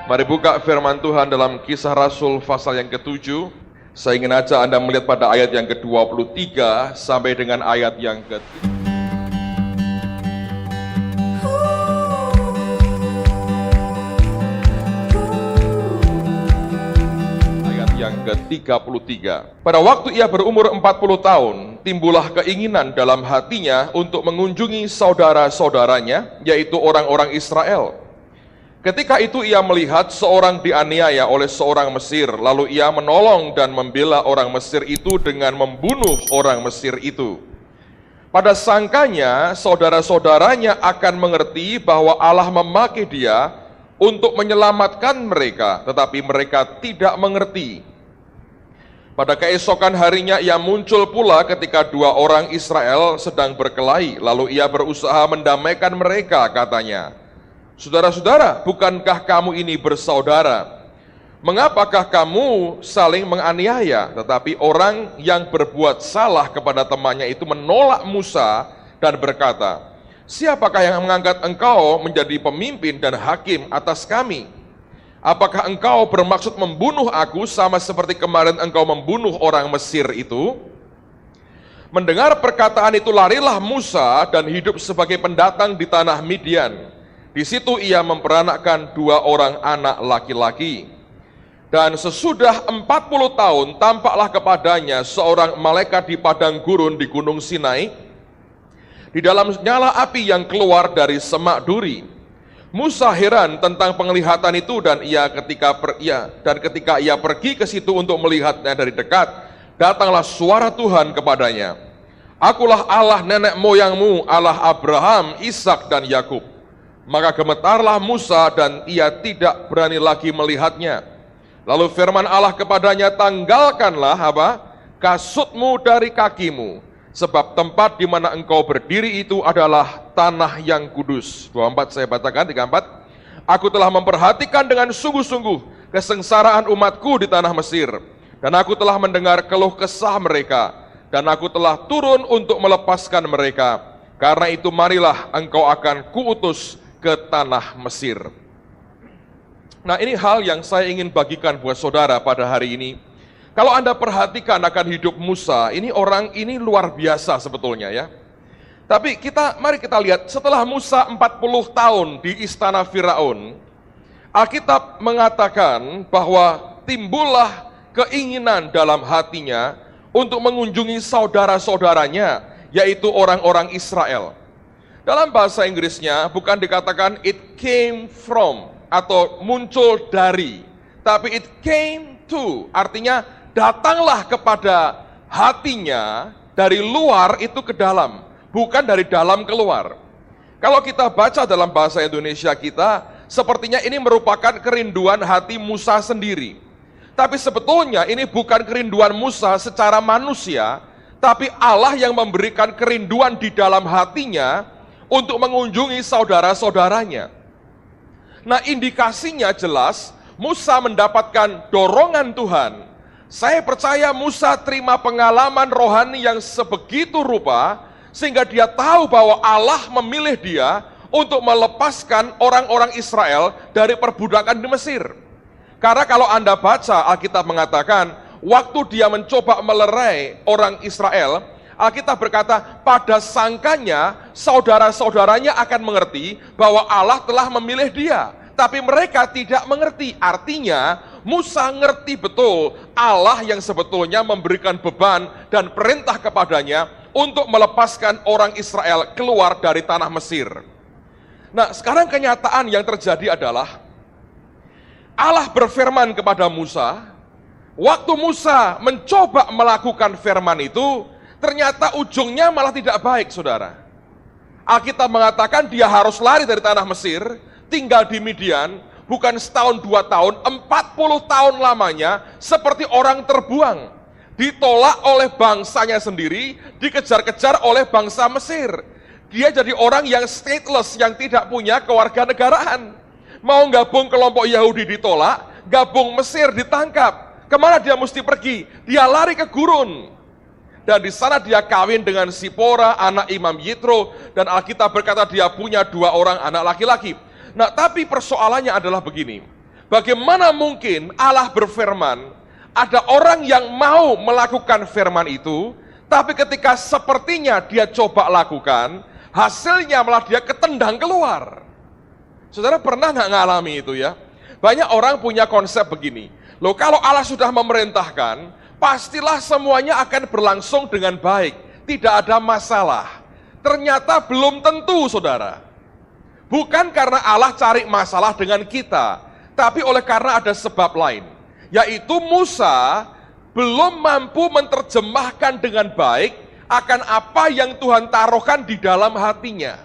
Mari buka firman Tuhan dalam Kisah Rasul pasal yang ke-7. Saya ingin ajak Anda melihat pada ayat yang ke-23 sampai dengan ayat yang ke-3. Yang ke-33. Pada waktu ia berumur 40 tahun, timbullah keinginan dalam hatinya untuk mengunjungi saudara-saudaranya, yaitu orang-orang Israel. Ketika itu ia melihat seorang dianiaya oleh seorang Mesir, lalu ia menolong dan membela orang Mesir itu dengan membunuh orang Mesir itu. Pada sangkanya, saudara-saudaranya akan mengerti bahwa Allah memakai dia untuk menyelamatkan mereka, tetapi mereka tidak mengerti. Pada keesokan harinya ia muncul pula ketika dua orang Israel sedang berkelahi, lalu ia berusaha mendamaikan mereka, katanya, "Saudara-saudara, bukankah kamu ini bersaudara? Mengapakah kamu saling menganiaya?" Tetapi orang yang berbuat salah kepada temannya itu menolak Musa dan berkata, "Siapakah yang mengangkat engkau menjadi pemimpin dan hakim atas kami? Apakah engkau bermaksud membunuh aku sama seperti kemarin engkau membunuh orang Mesir itu?" Mendengar perkataan itu larilah Musa dan hidup sebagai pendatang di tanah Midian. Di situ ia memperanakkan dua orang anak laki-laki. Dan sesudah 40 tahun tampaklah kepadanya seorang malaikat di padang gurun di Gunung Sinai, di dalam nyala api yang keluar dari semak duri. Musa heran tentang penglihatan itu dan ketika ia pergi ke situ untuk melihatnya dari dekat, datanglah suara Tuhan kepadanya, "Akulah Allah nenek moyangmu, Allah Abraham, Ishak dan Yakub." Maka gemetarlah Musa dan ia tidak berani lagi melihatnya. Lalu firman Allah kepadanya, "Tanggalkanlah kasutmu dari kakimu, sebab tempat di mana engkau berdiri itu adalah tanah yang kudus." 24 saya bacakan, 34. "Aku telah memperhatikan dengan sungguh-sungguh kesengsaraan umatku di tanah Mesir, dan aku telah mendengar keluh kesah mereka, dan aku telah turun untuk melepaskan mereka. Karena itu marilah engkau akan kuutus ke tanah Mesir." Nah, ini hal yang saya ingin bagikan buat saudara pada hari ini. Kalau Anda perhatikan akan hidup Musa, orang ini luar biasa sebetulnya ya. Tapi mari kita lihat, setelah Musa 40 tahun di istana Firaun, Alkitab mengatakan bahwa timbullah keinginan dalam hatinya untuk mengunjungi saudara-saudaranya, yaitu orang-orang Israel. Dalam bahasa Inggrisnya bukan dikatakan it came from atau muncul dari, tapi it came to, artinya datanglah kepada hatinya dari luar itu ke dalam, bukan dari dalam keluar. Kalau kita baca dalam bahasa Indonesia kita, sepertinya ini merupakan kerinduan hati Musa sendiri. Tapi sebetulnya ini bukan kerinduan Musa secara manusia, tapi Allah yang memberikan kerinduan di dalam hatinya untuk mengunjungi saudara-saudaranya. Nah, indikasinya jelas Musa mendapatkan dorongan Tuhan. Saya percaya Musa terima pengalaman rohani yang sebegitu rupa, sehingga dia tahu bahwa Allah memilih dia untuk melepaskan orang-orang Israel dari perbudakan di Mesir. Karena kalau Anda baca, Alkitab mengatakan, waktu dia mencoba melerai orang Israel, Alkitab berkata, pada sangkanya saudara-saudaranya akan mengerti bahwa Allah telah memilih dia. Tapi mereka tidak mengerti, artinya Musa ngerti betul Allah yang sebetulnya memberikan beban dan perintah kepadanya untuk melepaskan orang Israel keluar dari tanah Mesir. Nah, sekarang kenyataan yang terjadi adalah Allah berfirman kepada Musa. Waktu Musa mencoba melakukan firman itu, ternyata ujungnya malah tidak baik, saudara. Alkitab mengatakan dia harus lari dari tanah Mesir, tinggal di Midian, bukan setahun 2 tahun, 40 tahun lamanya, seperti orang terbuang. Ditolak oleh bangsanya sendiri, dikejar-kejar oleh bangsa Mesir. Dia jadi orang yang stateless, yang tidak punya kewarganegaraan. Mau gabung kelompok Yahudi ditolak, gabung Mesir ditangkap. Kemana dia mesti pergi? Dia lari ke gurun. Dan di sana dia kawin dengan Sipora, anak Imam Yitro, dan Alkitab berkata dia punya 2 orang anak laki-laki. Nah, tapi persoalannya adalah begini. Bagaimana mungkin Allah berfirman, ada orang yang mau melakukan firman itu, tapi ketika sepertinya dia coba lakukan, hasilnya malah dia ketendang keluar. Saudara pernah nggak ngalami itu ya? Banyak orang punya konsep begini, loh kalau Allah sudah memerintahkan, pastilah semuanya akan berlangsung dengan baik, tidak ada masalah. Ternyata belum tentu, saudara. Bukan karena Allah cari masalah dengan kita, tapi oleh karena ada sebab lain, yaitu Musa belum mampu menerjemahkan dengan baik akan apa yang Tuhan taruhkan di dalam hatinya.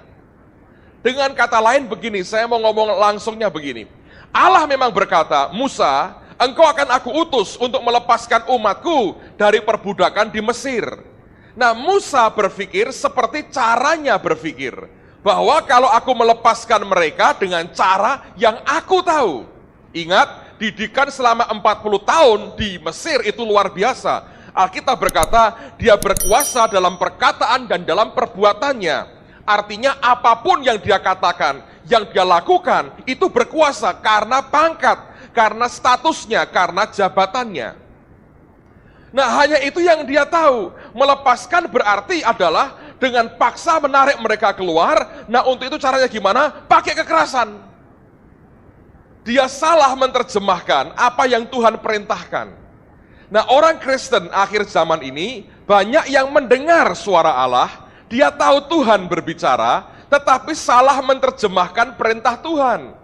Dengan kata lain begini, saya mau ngomong langsungnya begini. Allah memang berkata, Musa, engkau akan aku utus untuk melepaskan umatku dari perbudakan di Mesir. Nah, Musa berpikir seperti caranya berpikir, bahwa kalau aku melepaskan mereka dengan cara yang aku tahu. Ingat, didikan selama 40 tahun di Mesir itu luar biasa. Alkitab berkata, dia berkuasa dalam perkataan dan dalam perbuatannya. Artinya apapun yang dia katakan, yang dia lakukan, itu berkuasa karena pangkat, karena statusnya, karena jabatannya. Nah, hanya itu yang dia tahu. Melepaskan berarti adalah dengan paksa menarik mereka keluar. Nah, untuk itu caranya gimana? Pakai kekerasan. Dia salah menerjemahkan apa yang Tuhan perintahkan. Nah, orang Kristen akhir zaman ini banyak yang mendengar suara Allah, dia tahu Tuhan berbicara, tetapi salah menerjemahkan perintah Tuhan.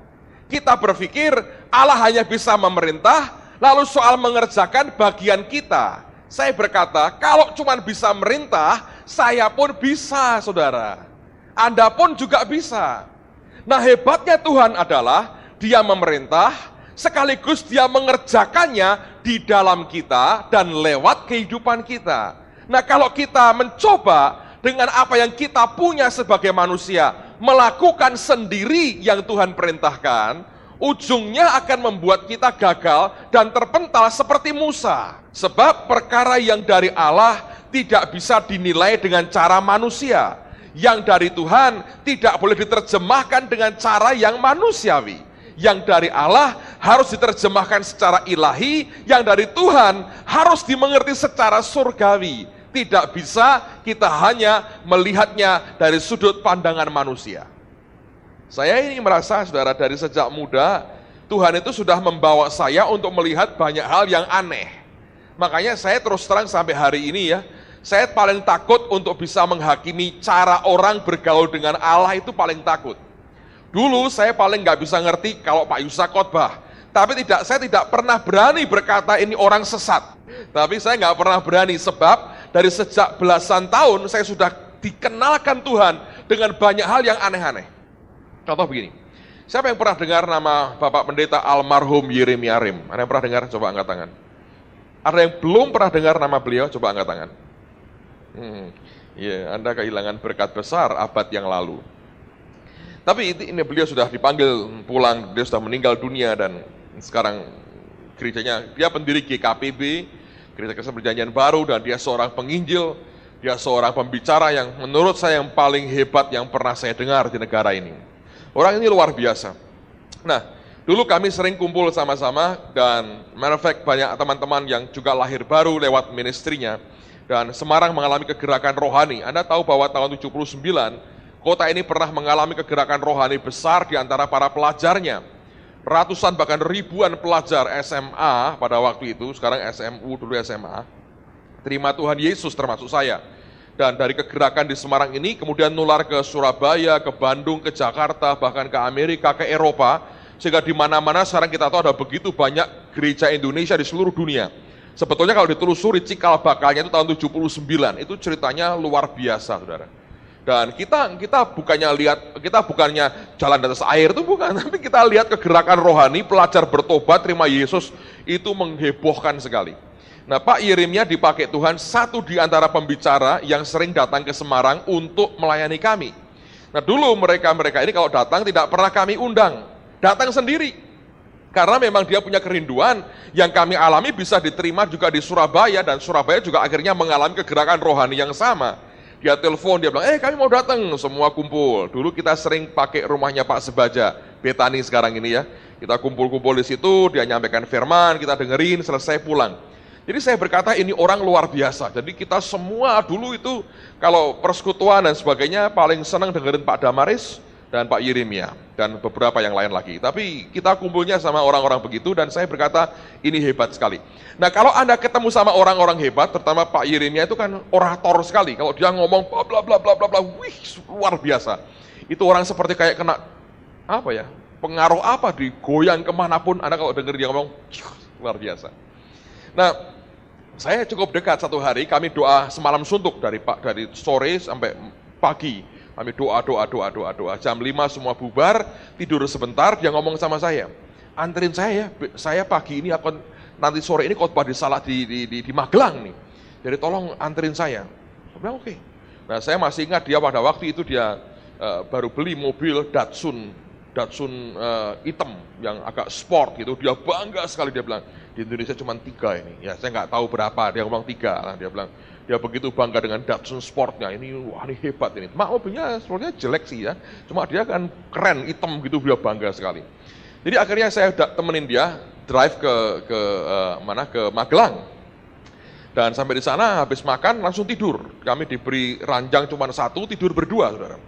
Kita berpikir Allah hanya bisa memerintah, lalu soal mengerjakan bagian kita. Saya berkata, kalau cuma bisa merintah, saya pun bisa, saudara. Anda pun juga bisa. Nah, hebatnya Tuhan adalah dia memerintah, sekaligus dia mengerjakannya di dalam kita dan lewat kehidupan kita. Nah, kalau kita mencoba dengan apa yang kita punya sebagai manusia, melakukan sendiri yang Tuhan perintahkan, ujungnya akan membuat kita gagal dan terpental seperti Musa. Sebab perkara yang dari Allah tidak bisa dinilai dengan cara manusia. Yang dari Tuhan tidak boleh diterjemahkan dengan cara yang manusiawi. Yang dari Allah harus diterjemahkan secara ilahi, yang dari Tuhan harus dimengerti secara surgawi. Tidak bisa kita hanya melihatnya dari sudut pandangan manusia. Saya ini merasa, saudara, dari sejak muda, Tuhan itu sudah membawa saya untuk melihat banyak hal yang aneh. Makanya saya terus terang sampai hari ini ya, saya paling takut untuk bisa menghakimi cara orang bergaul dengan Allah, itu paling takut. Dulu saya paling nggak bisa ngerti kalau Pak Yusa khotbah, tapi saya tidak pernah berani berkata ini orang sesat. Tapi saya nggak pernah berani, sebab dari sejak belasan tahun saya sudah dikenalkan Tuhan dengan banyak hal yang aneh-aneh. Contoh begini, siapa yang pernah dengar nama Bapak Pendeta almarhum Yeremia Rim? Ada yang pernah dengar? Coba angkat tangan. Ada yang belum pernah dengar nama beliau? Coba angkat tangan. Anda kehilangan berkat besar abad yang lalu. Tapi ini beliau sudah dipanggil pulang, dia sudah meninggal dunia, dan sekarang gerejanya, dia pendiri GKPB, Gereja Kristen Perjanjian Baru, dan dia seorang penginjil, dia seorang pembicara yang menurut saya yang paling hebat yang pernah saya dengar di negara ini. Orang ini luar biasa. Nah, dulu kami sering kumpul sama-sama, dan matter of fact banyak teman-teman yang juga lahir baru lewat ministrinya, dan Semarang mengalami kegerakan rohani. Anda tahu bahwa tahun 79, kota ini pernah mengalami kegerakan rohani besar di antara para pelajarnya. Ratusan bahkan ribuan pelajar SMA pada waktu itu, sekarang SMU, dulu SMA, terima Tuhan Yesus termasuk saya. Dan dari kegerakan di Semarang ini kemudian nular ke Surabaya, ke Bandung, ke Jakarta, bahkan ke Amerika, ke Eropa, sehingga di mana-mana sekarang kita tahu ada begitu banyak gereja Indonesia di seluruh dunia. Sebetulnya kalau ditelusuri cikal bakalnya itu tahun 79, itu ceritanya luar biasa, saudara. Dan kita bukannya jalan di atas air, itu bukan, tapi kita lihat kegerakan rohani, pelajar bertobat, terima Yesus, itu menghebohkan sekali. Nah, Pak Yeremia dipakai Tuhan satu di antara pembicara yang sering datang ke Semarang untuk melayani kami. Nah, dulu mereka ini kalau datang tidak pernah kami undang, datang sendiri. Karena memang dia punya kerinduan yang kami alami bisa diterima juga di Surabaya, dan Surabaya juga akhirnya mengalami kegerakan rohani yang sama. Dia telepon, dia bilang, kami mau datang, semua kumpul. Dulu kita sering pakai rumahnya Pak Sebaja Betani sekarang ini ya. Kita kumpul-kumpul di situ, dia nyampaikan firman, kita dengerin, selesai pulang. Jadi saya berkata ini orang luar biasa. Jadi kita semua dulu itu kalau persekutuan dan sebagainya paling senang dengerin Pak Damaris dan Pak Yeremia dan beberapa yang lain lagi. Tapi kita kumpulnya sama orang-orang begitu dan saya berkata ini hebat sekali. Nah kalau Anda ketemu sama orang-orang hebat, terutama Pak Yeremia itu kan orator sekali. Kalau dia ngomong bla bla bla bla bla bla, wih luar biasa. Itu orang seperti kayak kena apa ya? Pengaruh apa digoyang kemanapun Anda kalau dengar dia ngomong luar biasa. Nah, saya cukup dekat satu hari kami doa semalam suntuk dari sore sampai pagi. Kami doa. Jam 5 semua bubar, tidur sebentar, dia ngomong sama saya. Anterin saya ya, saya pagi ini akan nanti sore ini khotbah di Magelang nih. Jadi tolong anterin saya. Saya bilang oke. Nah, saya masih ingat dia pada waktu itu dia baru beli mobil Datsun hitam yang agak sport gitu, dia bangga sekali, dia bilang di Indonesia cuma 3 ini, ya saya nggak tahu berapa, dia ngomong 3 lah, dia bilang dia begitu bangga dengan Datsun sportnya, ini wah ini hebat ini, mobilnya sportnya jelek sih ya, cuma dia kan keren, hitam gitu, dia bangga sekali. Jadi akhirnya saya temenin dia drive ke Magelang, dan sampai di sana habis makan langsung tidur, kami diberi ranjang cuma 1, tidur berdua saudara.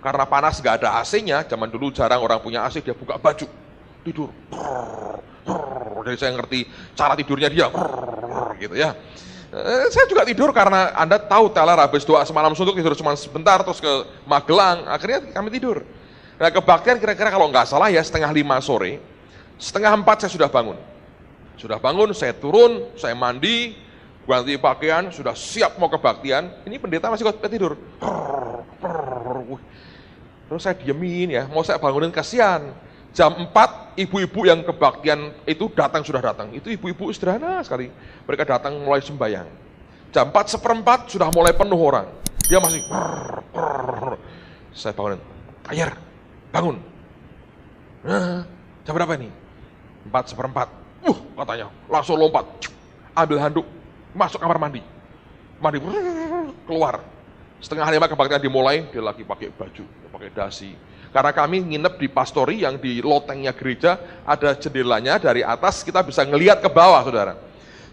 Karena panas gak ada AC-nya, zaman dulu jarang orang punya AC, dia buka baju, tidur. Jadi saya ngerti cara tidurnya dia, gitu ya. Saya juga tidur karena Anda tahu teler habis doa semalam suntuk tidur cuma sebentar, terus ke Magelang, akhirnya kami tidur. Nah kebaktian kira-kira kalau nggak salah ya 4:30 sore, 3:30 saya sudah bangun. Sudah bangun, saya turun, saya mandi, ganti pakaian, sudah siap mau kebaktian, ini pendeta masih tidur. Terus saya diemin ya, mau saya bangunin kasihan. Jam 4 ibu-ibu yang kebaktian itu sudah datang. Itu ibu-ibu sederhana sekali. Mereka datang mulai sembahyang. Jam 4:15 sudah mulai penuh orang. Dia masih saya bangunin. Ayer, bangun. Nah, jam berapa ini? 4:15. Katanya, langsung lompat. Ambil handuk, masuk kamar mandi. Mandi, keluar. 4:30 kebaktian dimulai, dia lagi pakai baju, pakai dasi. Karena kami nginep di pastori yang di lotengnya gereja, ada jendelanya dari atas, kita bisa ngelihat ke bawah, saudara.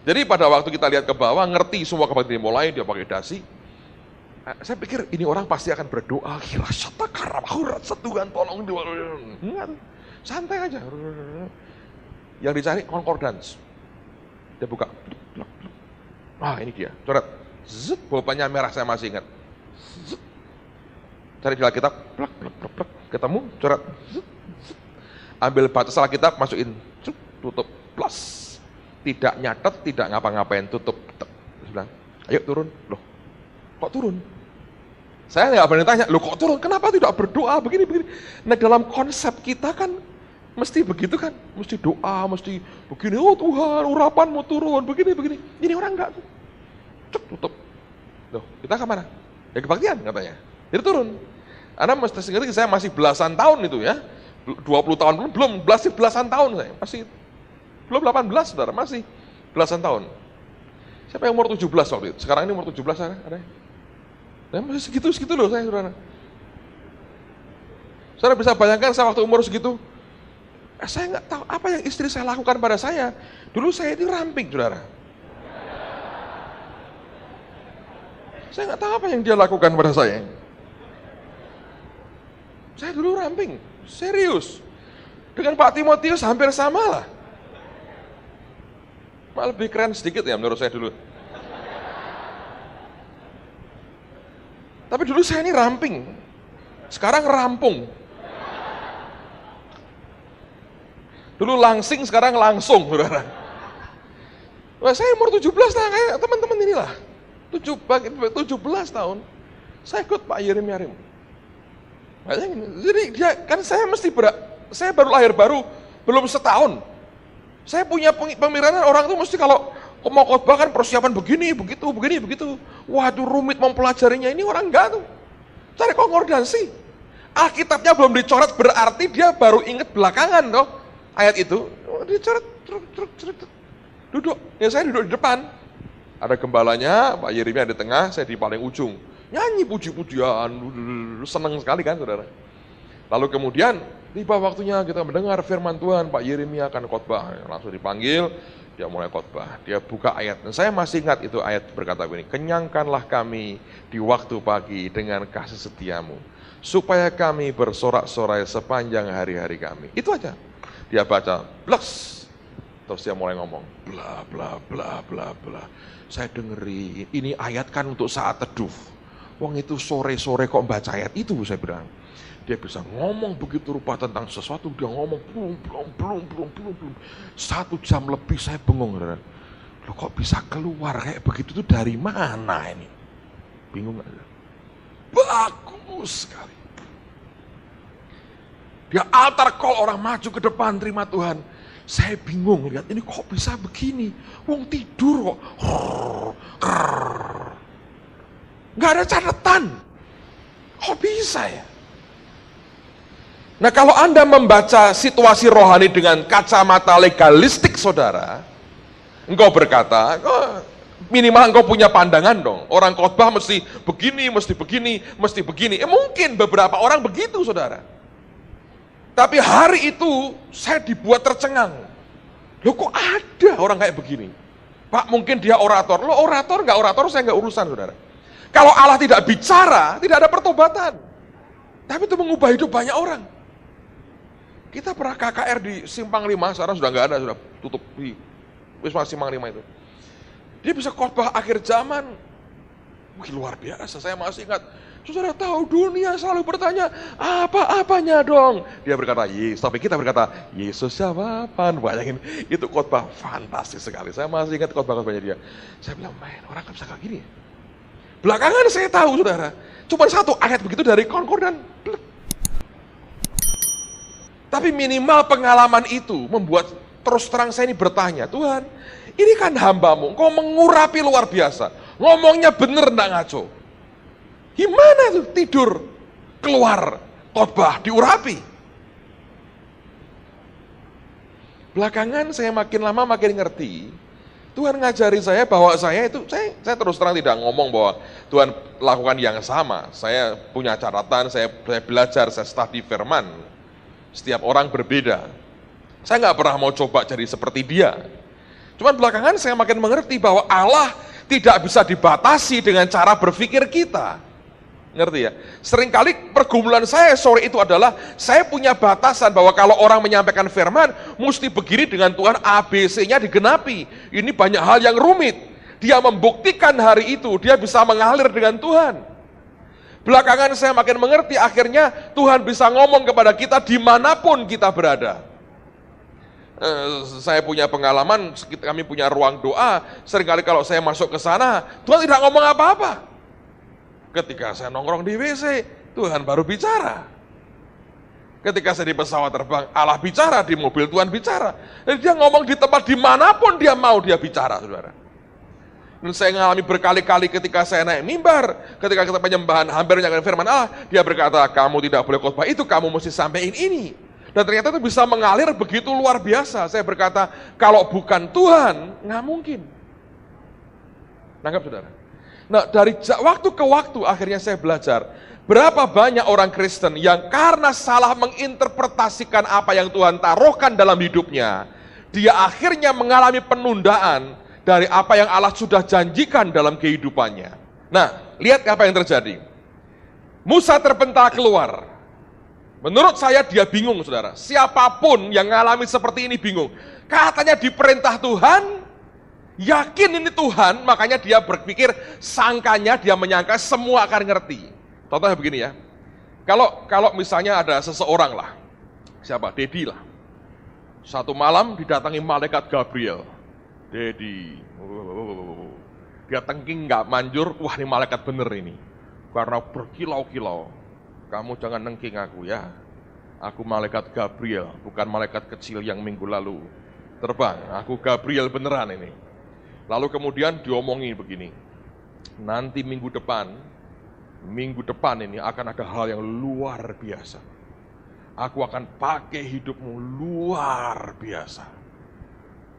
Jadi pada waktu kita lihat ke bawah, ngerti semua kebaktian dimulai, dia pakai dasi. Saya pikir ini orang pasti akan berdoa, hirasata karabahurat setuhan tolong dua. Enggak, santai aja. Yang dicari concordance. Dia buka. Ini dia, coret. Pulpennya merah, saya masih ingat. Cari di Alkitab, ketemu, coret, ambil batas Alkitab, masukin, tutup, plus, tidak nyatet, tidak ngapa-ngapain, tutup, bilang, ayo turun, loh, kok turun? Saya nggak berani tanya, loh kok turun? Kenapa tidak berdoa begini? Nah dalam konsep kita kan mesti begitu kan, mesti doa, mesti begini, oh Tuhan, urapanmu turun, begini. Ini orang enggak tuh, tutup, loh, kita kemana? Ya kebaktian katanya. Jadi turun. Anda mesti ngerti saya masih belasan tahun itu ya. 20 tahun belum belasan tahun saya. Masih belum 18 saudara, masih belasan tahun. Siapa yang umur 17 waktu itu? Sekarang ini umur 17 ada? Ya, masih segitu loh saya saudara. Saudara bisa bayangkan saya waktu umur segitu, saya nggak tahu apa yang istri saya lakukan pada saya. Dulu saya itu ramping saudara. Saya nggak tahu apa yang dia lakukan pada saya. Saya dulu ramping, serius. Dengan Pak Timotius hampir sama lah. Malah lebih keren sedikit ya menurut saya dulu. Tapi dulu saya ini ramping, sekarang rampung. Dulu langsing, sekarang langsung, saudara. Wah, saya umur 17 lah, kayak teman-teman inilah. 17 tahun, saya ikut Pak Yeremia. Jadi dia, kan saya saya baru lahir belum setahun. Saya punya pemikiran orang itu mesti kalau mau khotbah kan persiapan begini, begitu. Waduh rumit mempelajarinya, ini orang enggak tuh. Cari konkordansi. Alkitabnya belum dicoret berarti dia baru ingat belakangan toh ayat itu. Dicoret, duduk. Ya saya duduk di depan. Ada gembalanya, Pak Yeremia di tengah, saya di paling ujung. Nyanyi puji-pujian, senang sekali kan saudara. Lalu kemudian Tiba waktunya kita mendengar firman Tuhan, Pak Yeremia akan khotbah. Langsung dipanggil, dia mulai khotbah. Dia buka ayat, dan saya masih ingat itu ayat berkata begini, kenyangkanlah kami di waktu pagi dengan kasih setiamu, supaya kami bersorak-sorai sepanjang hari-hari kami. Itu aja. Dia baca, bleks. Terus dia mulai ngomong, bla bla bla bla bla. Saya dengerin, ini ayat kan untuk saat teduh. Wong itu sore-sore kok baca ayat itu, saya bilang. Dia bisa ngomong begitu rupa tentang sesuatu, dia ngomong belum. 1 jam lebih saya bengong. Loh kok bisa keluar kayak begitu tuh dari mana ini? Bingung gak? Bagus sekali. Dia altar call orang maju ke depan terima Tuhan. Saya bingung lihat ini kok bisa begini. Wong tidur kok. Nggak ada catatan. Kok bisa ya? Nah kalau Anda membaca situasi rohani dengan kacamata legalistik saudara, engkau berkata, minimal engkau punya pandangan dong. Orang khotbah mesti begini, mesti begini, mesti begini. Mungkin beberapa orang begitu saudara. Tapi hari itu saya dibuat tercengang. Loh kok ada orang kayak begini? Pak mungkin dia orator. Loh orator nggak orator saya nggak urusan saudara. Kalau Allah tidak bicara, tidak ada pertobatan. Tapi itu mengubah hidup banyak orang. Kita pernah KKR di Simpang 5, sekarang sudah nggak ada, sudah tutup di Wisma Simpang 5 itu. Dia bisa khotbah akhir zaman. Wih luar biasa, saya masih ingat. Saudara tahu dunia selalu bertanya, apa-apanya dong? Dia berkata, Yesus. Tapi kita berkata, Yesus siapa? Bayangin, itu khotbah fantastis sekali. Saya masih ingat khotbah-khotbahnya dia. Saya bilang, orang kan bisa kayak gini ya? Belakangan saya tahu, saudara. Cuma 1 ayat begitu dari konkordan. Tapi minimal pengalaman itu membuat terus terang saya ini bertanya, Tuhan, ini kan hambamu, engkau mengurapi luar biasa. Ngomongnya bener enggak ngaco. Gimana tuh tidur, keluar, khotbah, diurapi. Belakangan saya makin lama makin ngerti, Tuhan ngajari saya bahwa saya terus terang tidak ngomong bahwa Tuhan lakukan yang sama. Saya punya catatan, saya belajar, saya studi firman. Setiap orang berbeda. Saya nggak pernah mau coba jadi seperti dia. Cuman belakangan saya makin mengerti bahwa Allah tidak bisa dibatasi dengan cara berpikir kita. Ngerti ya? Seringkali pergumulan saya sore itu adalah saya punya batasan bahwa kalau orang menyampaikan firman mesti begini dengan Tuhan, ABC-nya digenapi. Ini banyak hal yang rumit. Dia membuktikan hari itu dia bisa mengalir dengan Tuhan. Belakangan saya makin mengerti, akhirnya Tuhan bisa ngomong kepada kita dimanapun kita berada. Saya punya pengalaman, kami punya ruang doa, seringkali kalau saya masuk ke sana, Tuhan tidak ngomong apa-apa. Ketika saya nongkrong di WC, Tuhan baru bicara. Ketika saya di pesawat terbang, Allah bicara, di mobil Tuhan bicara. Jadi dia ngomong di tempat dimanapun dia mau, dia bicara, saudara. Dan saya mengalami berkali-kali ketika saya naik mimbar, ketika kita penyembahan hampir menyampaikan firman Allah, dia berkata, kamu tidak boleh khotbah itu, kamu mesti sampaikan ini. Dan ternyata itu bisa mengalir begitu luar biasa. Saya berkata, kalau bukan Tuhan, nggak mungkin. Nangkap saudara? Nah dari waktu ke waktu akhirnya saya belajar, berapa banyak orang Kristen yang karena salah menginterpretasikan apa yang Tuhan taruhkan dalam hidupnya, dia akhirnya mengalami penundaan dari apa yang Allah sudah janjikan dalam kehidupannya. Nah, lihat apa yang terjadi. Musa terpental keluar. Menurut saya dia bingung, saudara. Siapapun yang mengalami seperti ini bingung. Katanya diperintah Tuhan, yakin ini Tuhan, makanya dia berpikir, sangkanya dia menyangka semua akan ngerti. Contohnya begini ya. Kalau misalnya ada seseorang lah, siapa? Dedi lah. Satu malam didatangi malaikat Gabriel. Dedi, dia tengking nggak manjur, wah ini malaikat bener ini, karena berkilau-kilau, kamu jangan nengking aku ya, aku malaikat Gabriel, bukan malaikat kecil yang minggu lalu terbang, aku Gabriel beneran ini. Lalu kemudian diomongi begini, nanti minggu depan ini akan ada hal yang luar biasa, aku akan pakai hidupmu luar biasa.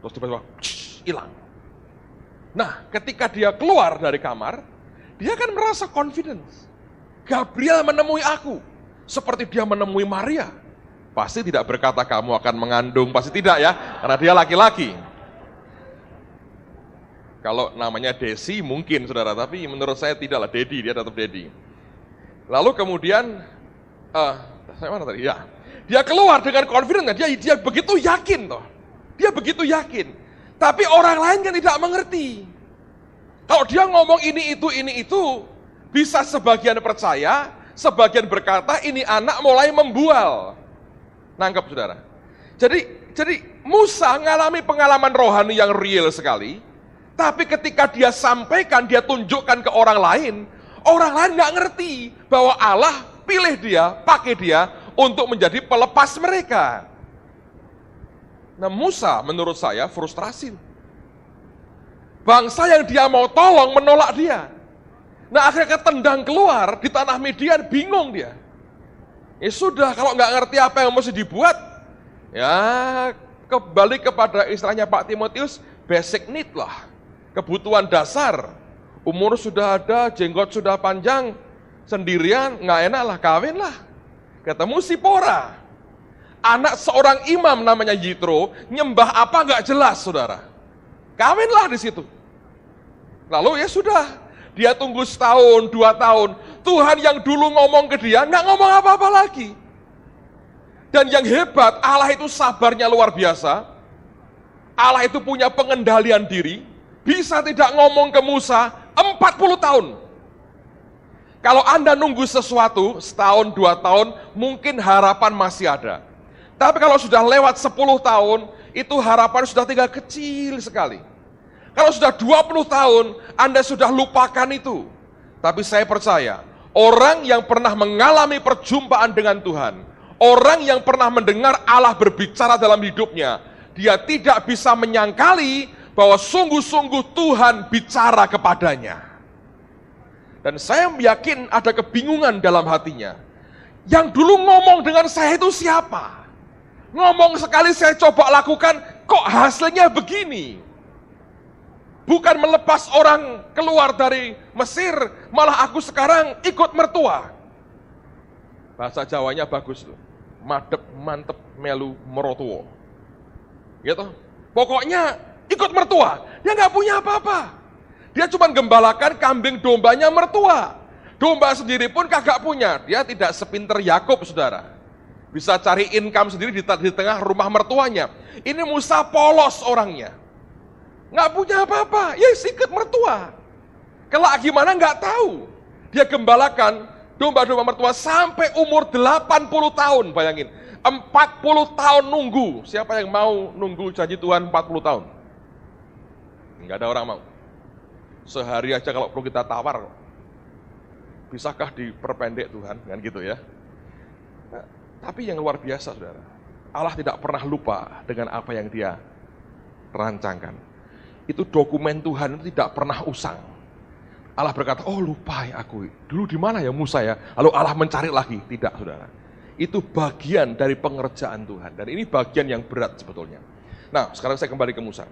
Terus tiba-tiba hilang. Nah, ketika dia keluar dari kamar, dia kan merasa confidence. Gabriel menemui aku, seperti dia menemui Maria. Pasti tidak berkata kamu akan mengandung, pasti tidak ya, karena dia laki-laki. Kalau namanya Desi mungkin saudara, tapi menurut saya tidaklah, Dedi, dia tetap Dedi. Lalu kemudian, saya mana tadi? Ya, dia keluar dengan confident, dia begitu yakin toh, dia begitu yakin. Tapi orang lain kan tidak mengerti. Kalau dia ngomong ini itu, bisa sebagian percaya, sebagian berkata ini anak mulai membual. Nangkep saudara. Jadi Musa mengalami pengalaman rohani yang real sekali, tapi ketika dia sampaikan, dia tunjukkan ke orang lain nggak ngerti bahwa Allah pilih dia, pakai dia untuk menjadi pelepas mereka. Nah Musa menurut saya frustrasi. Bangsa yang dia mau tolong menolak dia. Nah akhirnya ketendang keluar di tanah Midian, bingung dia. Ya sudah, kalau nggak ngerti apa yang mesti dibuat, ya kembali kepada istilahnya Pak Timotius, basic need lah, kebutuhan dasar. Umur sudah ada, jenggot sudah panjang, sendirian, nggak enak lah, kawin lah. Ketemu Sipora, anak seorang imam namanya Yitro, nyembah apa nggak jelas saudara. Kawinlah di situ. Lalu ya sudah, dia tunggu setahun, 2 tahun. Tuhan yang dulu ngomong ke dia, nggak ngomong apa-apa lagi. Dan yang hebat, Allah itu sabarnya luar biasa. Allah itu punya pengendalian diri, bisa tidak ngomong ke Musa 40 tahun. Kalau Anda nunggu sesuatu, setahun, 2 tahun, mungkin harapan masih ada. Tapi kalau sudah lewat 10 tahun, itu harapan sudah tinggal kecil sekali. Kalau sudah 20 tahun, Anda sudah lupakan itu. Tapi saya percaya, orang yang pernah mengalami perjumpaan dengan Tuhan, orang yang pernah mendengar Allah berbicara dalam hidupnya, dia tidak bisa menyangkali bahwa sungguh-sungguh Tuhan bicara kepadanya. Dan saya yakin ada kebingungan dalam hatinya. Yang dulu ngomong dengan saya itu siapa? Ngomong sekali saya coba lakukan, kok hasilnya begini? Bukan melepas orang keluar dari Mesir, malah aku sekarang ikut mertua. Bahasa Jawanya bagus tuh. Madep, mantep, melu, merotuo. Gitu. Pokoknya ikut mertua. Dia nggak punya apa-apa. Dia cuma gembalakan kambing dombanya mertua. Domba sendiri pun kagak punya. Dia tidak sepinter Yakub, saudara. Bisa cari income sendiri di tengah rumah mertuanya. Ini Musa polos orangnya. Nggak punya apa-apa, ya ikut mertua. Kelak gimana nggak tahu. Dia gembalakan domba-domba mertua sampai umur 80 tahun, bayangin. 40 tahun nunggu. Siapa yang mau nunggu janji Tuhan 40 tahun? Nggak ada orang mau. Sehari aja kalau perlu kita tawar. Bisakah diperpendek Tuhan? Kan gitu ya. Nah, tapi yang luar biasa saudara. Allah tidak pernah lupa dengan apa yang dia rancangkan. Itu dokumen Tuhan itu tidak pernah usang. Allah berkata, oh lupa ya aku, dulu di mana ya Musa ya? Lalu Allah mencari lagi, tidak saudara. Itu bagian dari pengerjaan Tuhan, dan ini bagian yang berat sebetulnya. Nah sekarang saya kembali ke Musa.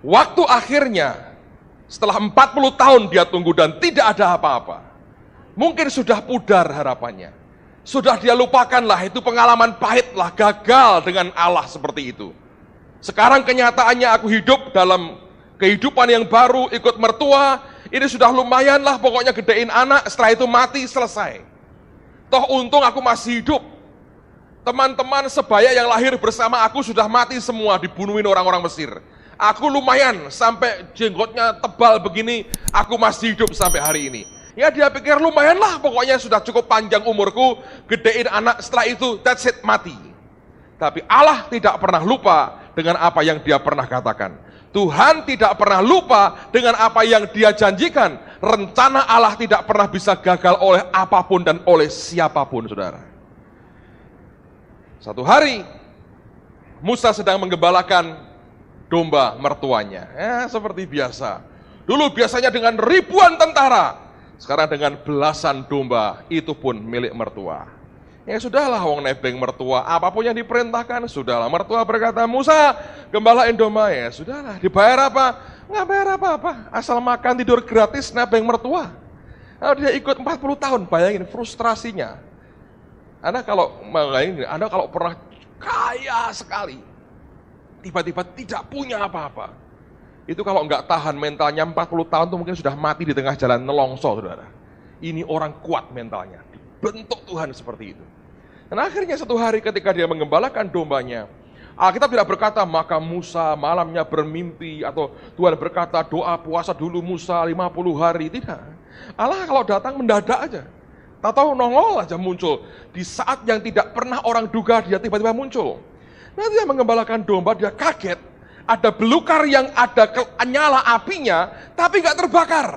Waktu akhirnya, setelah 40 tahun dia tunggu dan tidak ada apa-apa. Mungkin sudah pudar harapannya. Sudah dia lupakanlah, itu pengalaman pahit lah, gagal dengan Allah seperti itu. Sekarang kenyataannya aku hidup dalam kehidupan yang baru, ikut mertua, ini sudah lumayan lah, pokoknya gedein anak, setelah itu mati, selesai. Toh untung aku masih hidup. Teman-teman sebaya yang lahir bersama aku sudah mati semua, dibunuhin orang-orang Mesir. Aku lumayan, sampai jenggotnya tebal begini, aku masih hidup sampai hari ini. Ya dia pikir lumayan lah, pokoknya sudah cukup panjang umurku, gedein anak, setelah itu that's it, mati. Tapi Allah tidak pernah lupa dengan apa yang dia pernah katakan. Tuhan tidak pernah lupa dengan apa yang dia janjikan. Rencana Allah tidak pernah bisa gagal oleh apapun dan oleh siapapun, saudara. Satu hari, Musa sedang menggembalakan domba mertuanya. Ya, seperti biasa. Dulu biasanya dengan ribuan tentara. Sekarang dengan belasan domba, itu pun milik mertua. Ya sudahlah, wong nebeng mertua, apapun yang diperintahkan, sudahlah. Mertua berkata, Musa, gembalain domba. Ya sudahlah, dibayar apa? Nggak bayar apa-apa, asal makan tidur gratis nebeng mertua. Lalu dia ikut 40 tahun, bayangin frustrasinya. Anda kalau pernah kaya sekali, tiba-tiba tidak punya apa-apa, itu kalau nggak tahan mentalnya 40 tahun itu mungkin sudah mati di tengah jalan nelongso, saudara. Ini orang kuat mentalnya, dibentuk Tuhan seperti itu. Dan akhirnya satu hari ketika dia menggembalakan dombanya, Alkitab tidak berkata maka Musa malamnya bermimpi, atau Tuhan berkata doa puasa dulu Musa 50 hari, tidak. Allah kalau datang mendadak aja. Tahu nongol aja muncul. Di saat yang tidak pernah orang duga dia tiba-tiba muncul. Nanti dia menggembalakan domba, dia kaget. Ada belukar yang ada nyala apinya, tapi nggak terbakar.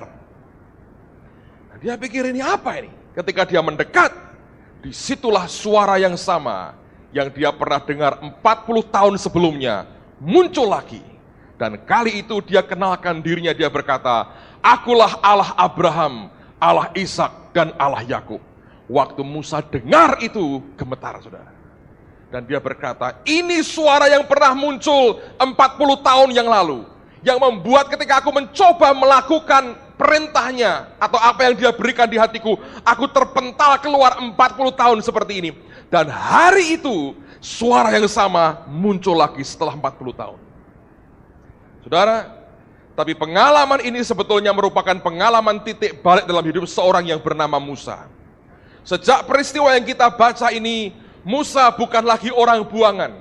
Nah, dia pikir ini apa ini? Ketika dia mendekat, disitulah suara yang sama yang dia pernah dengar 40 tahun sebelumnya muncul lagi. Dan kali itu dia kenalkan dirinya, dia berkata, "Akulah Allah Abraham, Allah Ishak, dan Allah Yakub." Waktu Musa dengar itu gemetar, saudara. Dan dia berkata, ini suara yang pernah muncul 40 tahun yang lalu, yang membuat ketika aku mencoba melakukan perintahnya, atau apa yang dia berikan di hatiku, aku terpental keluar 40 tahun seperti ini. Dan hari itu, suara yang sama muncul lagi setelah 40 tahun. Saudara, tapi pengalaman ini sebetulnya merupakan pengalaman titik balik dalam hidup seorang yang bernama Musa. Sejak peristiwa yang kita baca ini, Musa bukan lagi orang buangan.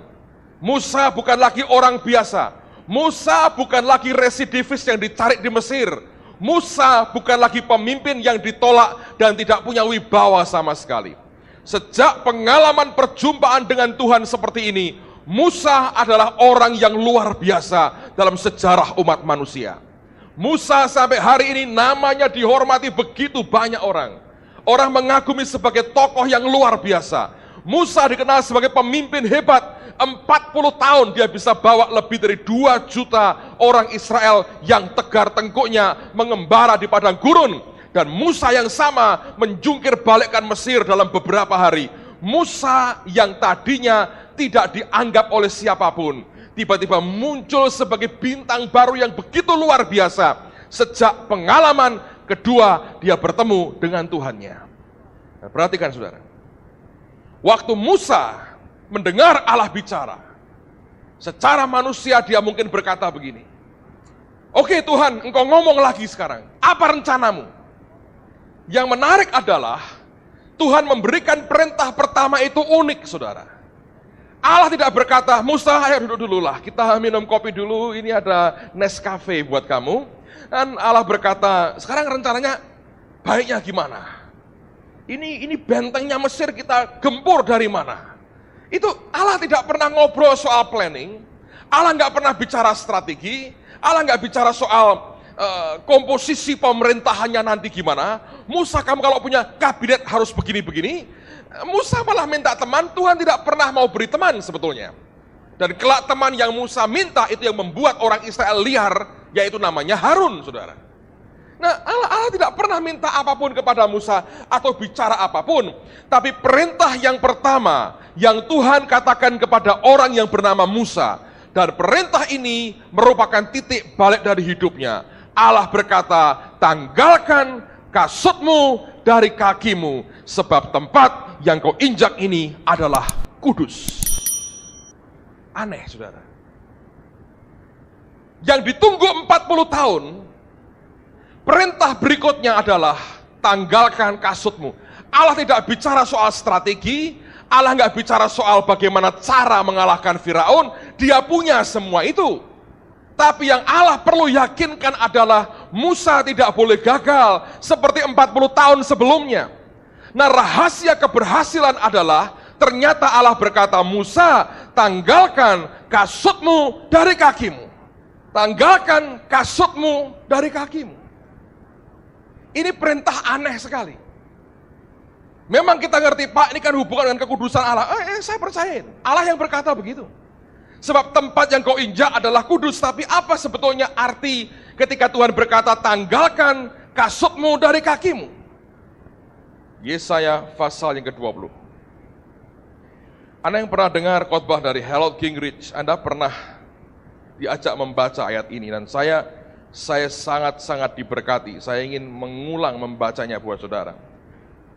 Musa bukan lagi orang biasa. Musa bukan lagi residivis yang ditarik di Mesir. Musa bukan lagi pemimpin yang ditolak dan tidak punya wibawa sama sekali. Sejak pengalaman perjumpaan dengan Tuhan seperti ini, Musa adalah orang yang luar biasa dalam sejarah umat manusia. Musa sampai hari ini namanya dihormati begitu banyak orang. Orang mengagumi sebagai tokoh yang luar biasa. Musa dikenal sebagai pemimpin hebat. 40 tahun dia bisa bawa lebih dari 2 juta orang Israel yang tegar tengkuknya mengembara di padang gurun. Dan Musa yang sama menjungkir balikkan Mesir dalam beberapa hari. Musa yang tadinya tidak dianggap oleh siapapun, tiba-tiba muncul sebagai bintang baru yang begitu luar biasa. Sejak pengalaman kedua dia bertemu dengan Tuhannya. Nah, perhatikan saudara, waktu Musa mendengar Allah bicara, secara manusia dia mungkin berkata begini, "Oke Tuhan, engkau ngomong lagi sekarang, apa rencanamu?" Yang menarik adalah Tuhan memberikan perintah pertama itu unik, saudara. Allah tidak berkata, "Musa, ayo duduk dulu lah, kita minum kopi dulu, ini ada Nescafe buat kamu." Dan Allah berkata, "Sekarang rencananya baiknya gimana? Ini bentengnya Mesir kita gempur dari mana?" Itu Allah tidak pernah ngobrol soal planning, Allah nggak pernah bicara strategi, Allah nggak bicara soal komposisi pemerintahannya nanti gimana. Musa, kamu kalau punya kabinet harus begini-begini. Musa malah minta teman, Tuhan tidak pernah mau beri teman sebetulnya. Dan kelak teman yang Musa minta itu yang membuat orang Israel liar, yaitu namanya Harun, saudara. Nah, Allah tidak pernah minta apapun kepada Musa atau bicara apapun. Tapi perintah yang pertama yang Tuhan katakan kepada orang yang bernama Musa, dan perintah ini merupakan titik balik dari hidupnya. Allah berkata, "Tanggalkan kasutmu dari kakimu, sebab tempat yang kau injak ini adalah kudus." Aneh, saudara. Yang ditunggu 40 tahun, perintah berikutnya adalah tanggalkan kasutmu. Allah tidak bicara soal strategi, Allah nggak bicara soal bagaimana cara mengalahkan Firaun, dia punya semua itu. Tapi yang Allah perlu yakinkan adalah Musa tidak boleh gagal seperti 40 tahun sebelumnya. Nah, rahasia keberhasilan adalah ternyata Allah berkata, "Musa, tanggalkan kasutmu dari kakimu." Tanggalkan kasutmu dari kakimu. Ini perintah aneh sekali. Memang kita ngerti, Pak, ini kan hubungan dengan kekudusan Allah. Saya percayain, Allah yang berkata begitu. Sebab tempat yang kau injak adalah kudus. Tapi apa sebetulnya arti ketika Tuhan berkata, "Tanggalkan kasutmu dari kakimu"? Yesaya pasal yang ke-20. Anda yang pernah dengar khotbah dari Harold Gingrich, Anda pernah diajak membaca ayat ini, dan saya sangat-sangat diberkati. Saya ingin mengulang membacanya buat saudara.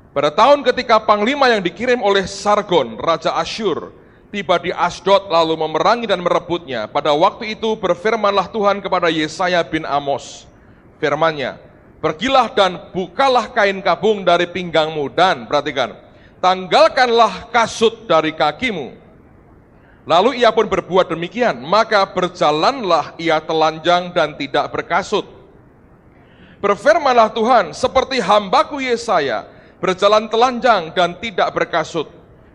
Pada tahun ketika panglima yang dikirim oleh Sargon, Raja Asyur, tiba di Asdod lalu memerangi dan merebutnya, pada waktu itu berfirmanlah Tuhan kepada Yesaya bin Amos, firman-Nya, pergilah dan bukalah kain kabung dari pinggangmu dan, perhatikan, tanggalkanlah kasut dari kakimu. Lalu ia pun berbuat demikian, maka berjalanlah ia telanjang dan tidak berkasut. Berfirmanlah Tuhan, seperti hambaku Yesaya, berjalan telanjang dan tidak berkasut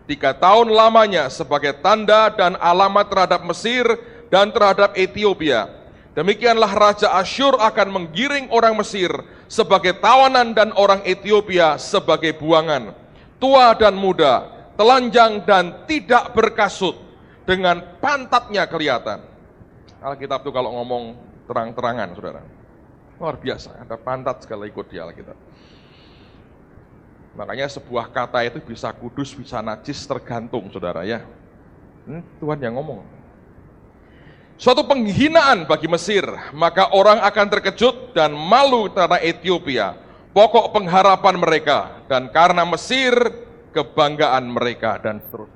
3 tahun lamanya sebagai tanda dan alamat terhadap Mesir dan terhadap Ethiopia. Demikianlah Raja Asyur akan menggiring orang Mesir sebagai tawanan dan orang Ethiopia sebagai buangan, tua dan muda, telanjang dan tidak berkasut, dengan pantatnya kelihatan. Alkitab itu kalau ngomong terang-terangan, saudara, luar biasa, ada pantat segala ikut di Alkitab. Makanya sebuah kata itu bisa kudus, bisa najis, tergantung, saudara ya. Tuhan yang ngomong. Suatu penghinaan bagi Mesir, maka orang akan terkejut dan malu karena Ethiopia, pokok pengharapan mereka, dan karena Mesir, kebanggaan mereka, dan seterusnya.